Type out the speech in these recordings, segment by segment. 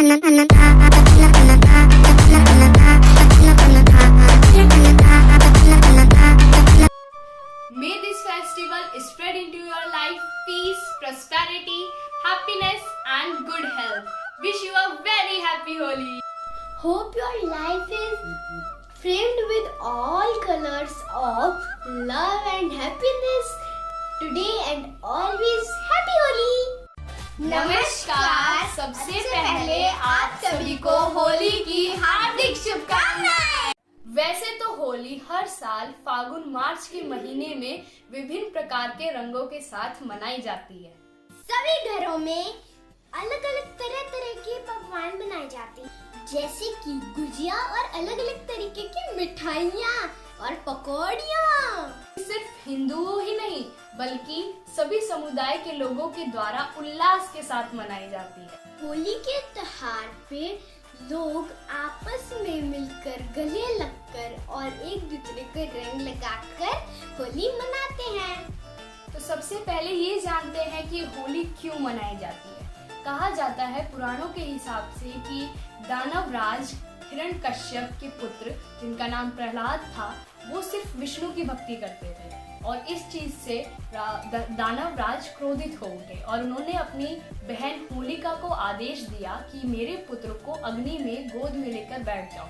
May this festival spread into your life peace, prosperity, happiness and good health. Wish you a very happy Holi. Hope your life is framed with all colors of love and happiness today and always. Happy Holi! नमस्कार, सबसे पहले आप सभी को होली की हार्दिक शुभकामनाएं। वैसे तो होली हर साल फागुन मार्च के महीने में विभिन्न प्रकार के रंगों के साथ मनाई जाती है। सभी घरों में अलग अलग तरह तरह के पकवान बनाए जाते हैं, जैसे कि गुजिया और अलग अलग तरीके की मिठाइयाँ और पकौड़ियाँ। सिर्फ हिंदुओं ही नहीं बल्कि सभी समुदाय के लोगों के द्वारा उल्लास के साथ मनाई जाती है। होली के त्योहार पे लोग आपस में मिलकर गले लगकर और एक दूसरे को रंग लगाकर होली मनाते हैं। तो सबसे पहले ये जानते हैं कि होली क्यों मनाई जाती है। कहा जाता है पुराणों के हिसाब से कि दानवराज हिरण्यकश्यप के पुत्र, जिनका नाम प्रहलाद था, वो सिर्फ विष्णु की भक्ति करते थे और इस चीज से दानवराज क्रोधित हो उठे और उन्होंने अपनी बहन होलिका को आदेश दिया कि मेरे पुत्र को अग्नि में गोद में लेकर बैठ जाओ,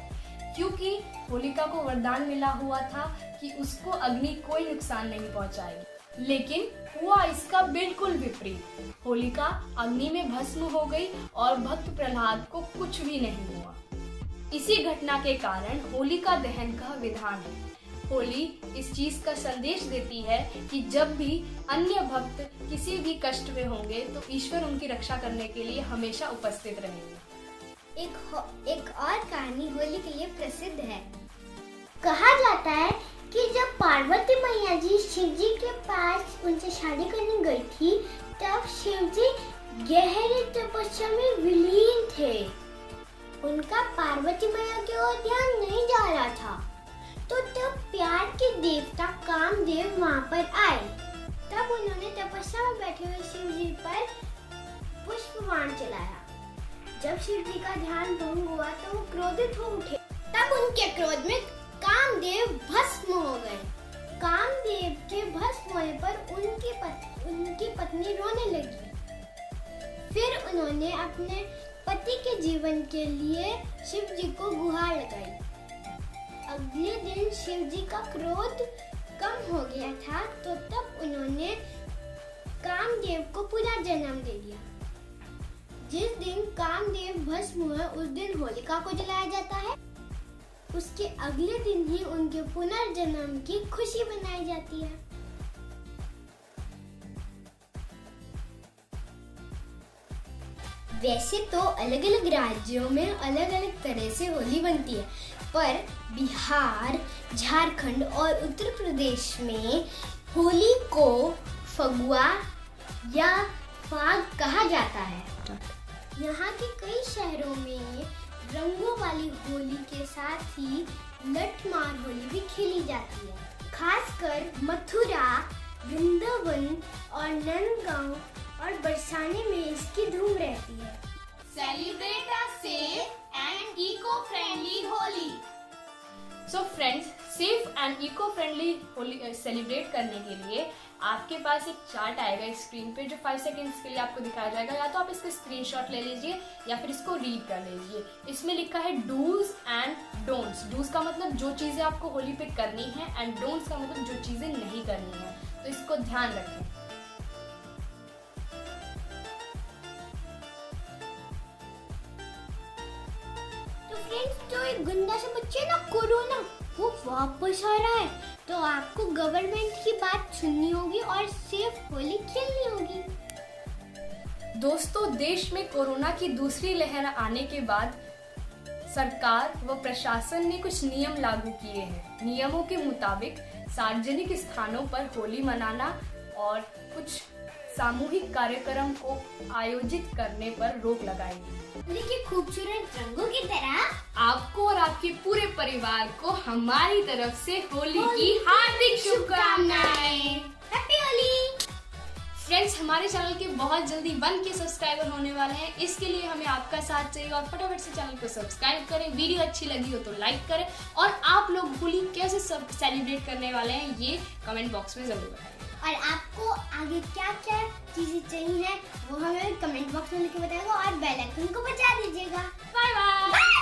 क्योंकि होलिका को वरदान मिला हुआ था कि उसको अग्नि कोई नुकसान नहीं पहुंचाएगी। लेकिन हुआ इसका बिल्कुल विपरीत। होलिका अग्नि में भस्म हो गई और भक्त प्रहलाद को कुछ भी नहीं हुआ। इसी घटना के कारण होलिका दहन का विधान है। होली इस चीज का संदेश देती है कि जब भी अन्य भक्त किसी भी कष्ट में होंगे तो ईश्वर उनकी रक्षा करने के लिए हमेशा उपस्थित रहेंगे। एक और कहानी होली के लिए प्रसिद्ध है। कहा जाता है कि जब पार्वती मैया जी शिव जी के पास उनसे शादी करने गई थी, तब शिव जी गहरी तपस्या में विलीन थे। उनका पार्वती मैया की ओर ध्यान नहीं जा रहा था, तो तब प्यार के देवता कामदेव वहाँ पर आए। तब उन्होंने तपस्या में बैठे हुए शिव जी पर पुष्पबाण चलाया। जब शिव जी का ध्यान भंग हुआ तो वो क्रोधित हो उठे। तब उनके क्रोध में कामदेव भस्म हो गए। कामदेव के भस्म होने पर उनकी पत्नी रोने लगी। फिर उन्होंने अपने पति के जीवन के लिए शिव जी को गुहार लगाई। अगले दिन शिव जी का क्रोध कम हो गया था, तो तब उन्होंने कामदेव को पुनर्जन्म दे दिया। जिस दिन कामदेव भस्म हुए उस दिन होलिका को जलाया जाता है। उसके अगले दिन ही उनके पुनर्जन्म की खुशी मनाई जाती है। वैसे तो अलग अलग राज्यों में अलग अलग तरह से होली बनती है, पर बिहार, झारखंड और उत्तर प्रदेश में होली को फगुआ या फाग कहा जाता है। यहाँ के कई शहरों में रंगों वाली होली के साथ ही लठमार होली भी खेली जाती है। खासकर मथुरा, वृंदावन और नंदगांव और बरसाने में इसकी धूम रहती है। Celebrate a safe and eco-friendly Holi. So friends, safe and eco friendly Holi celebrate करने के लिए आपके पास एक चार्ट आएगा स्क्रीन पे जो 5 सेकेंड्स के लिए आपको दिखाया जाएगा। या तो आप इसका स्क्रीनशॉट ले लीजिए या फिर इसको रीड कर लीजिए। इसमें लिखा है डूज एंड डोंट्स। डूज का मतलब जो चीजें आपको होली पे करनी है एंड डोंट्स का मतलब जो चीजें नहीं करनी है, तो इसको ध्यान रखें। तो एक गंदा सा बच्चा ना कोरोना वो वापस आ रहा है, तो आपको गवर्नमेंट की बात सुननी होगी और सेफ होली खेलनी होगी। दोस्तों, देश में कोरोना की दूसरी लहर आने के बाद सरकार व प्रशासन ने कुछ नियम लागू किए हैं। नियमों के मुताबिक सार्वजनिक स्थानों पर होली मनाना और कुछ सामूहिक कार्यक्रम को आयोजित करने पर रोक लगाएगी। होली के खूबसूरत रंगों की तरह आपको और आपके पूरे परिवार को हमारी तरफ से होली की हार्दिक शुभकामनाएं। हैप्पी होली। फ्रेंड्स, हमारे चैनल के बहुत जल्दी 1K सब्सक्राइबर होने वाले हैं। इसके लिए हमें आपका साथ चाहिए और फटाफट से चैनल को सब्सक्राइब करें। वीडियो अच्छी लगी हो तो लाइक करें और आप लोग होली कैसे सेलिब्रेट करने वाले हैं ये कमेंट बॉक्स में जरूर बताइए। और आपको आगे क्या क्या चीजें चाहिए वो हमें कमेंट बॉक्स में लिख के बताइएगा और बेल आइकन को बजा दीजिएगा। Bye bye.